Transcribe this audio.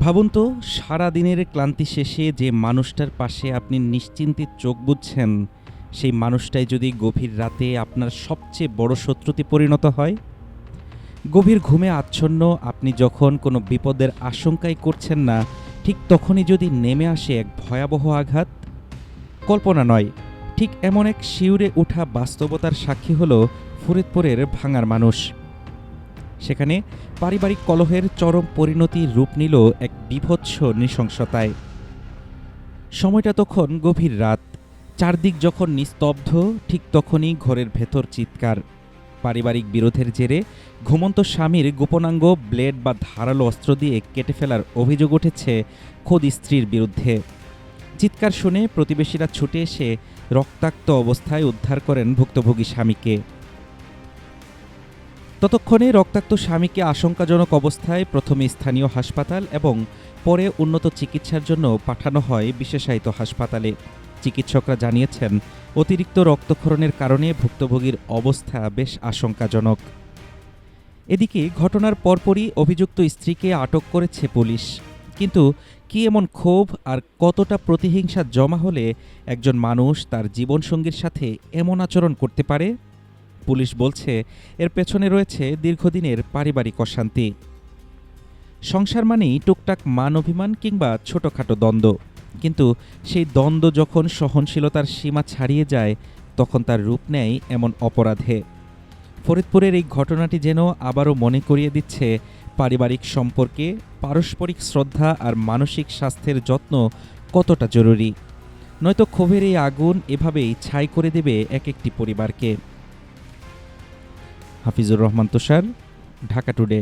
ভাবুন তো, সারাদিনের ক্লান্তি শেষে যে মানুষটার পাশে আপনি নিশ্চিন্তে চোখ বুজছেন, সেই মানুষটাই যদি গভীর রাতে আপনার সবচেয়ে বড় শত্রুতে পরিণত হয়। গভীর ঘুমে আচ্ছন্ন আপনি যখন কোনো বিপদের আশঙ্কাই করছেন না, ঠিক তখনই যদি নেমে আসে এক ভয়াবহ আঘাত। কল্পনা নয়, ঠিক এমন এক শিউরে ওঠা বাস্তবতার সাক্ষী হল ফরিদপুরের ভাঙার মানুষ। সেখানে পারিবারিক কলহের চরম পরিণতি রূপ নিল এক বীভৎস নৃশংসতায়। সময়টা তখন গভীর রাত, চারদিক যখন নিস্তব্ধ, ঠিক তখনই ঘরের ভেতর চিৎকার। পারিবারিক বিরোধের জেরে ঘুমন্ত স্বামীর গোপনাঙ্গ ব্লেড বা ধারালো অস্ত্র দিয়ে কেটে ফেলার অভিযোগ উঠেছে খোদ স্ত্রীর বিরুদ্ধে। চিৎকার শুনে প্রতিবেশীরা ছুটে এসে রক্তাক্ত অবস্থায় উদ্ধার করেন ভুক্তভোগী স্বামীকে। ততক্ষণে রক্তাক্ত স্বামীকে আশঙ্কাজনক অবস্থায় প্রথমে স্থানীয় হাসপাতাল এবং পরে উন্নত চিকিৎসার জন্য পাঠানো হয় বিশেষায়িত হাসপাতালে। চিকিৎসকরা জানিয়েছেন, অতিরিক্ত রক্তক্ষরণের কারণে ভুক্তভোগীর অবস্থা বেশ আশঙ্কাজনক। এদিকে ঘটনার পরপরই অভিযুক্ত স্ত্রীকে আটক করেছে পুলিশ। কিন্তু কি এমন ক্ষোভ আর কতটা প্রতিহিংসা জমা হলে একজন মানুষ তার জীবনসঙ্গীর সাথে এমন আচরণ করতে পারে? পুলিশ বলছে, এর পেছনে রয়েছে দীর্ঘদিনের পারিবারিক অশান্তি। সংসার মানেই টুকটাক মান অভিমান কিংবা ছোটখাটো দ্বন্দ্ব, কিন্তু সেই দ্বন্দ্ব যখন সহনশীলতার সীমা ছাড়িয়ে যায়, তখন তার রূপ নেয় এমন অপরাধে। ফরিদপুরের এই ঘটনাটি যেন আবারও মনে করিয়ে দিচ্ছে পারিবারিক সম্পর্কে পারস্পরিক শ্রদ্ধা আর মানসিক স্বাস্থ্যের যত্ন কতটা জরুরি। নয়তো ক্ষোভের এই আগুন এভাবেই ছাই করে দেবে এক একটি পরিবারকে। হাফিজুর রহমান তুষার, ঢাকা টুডে।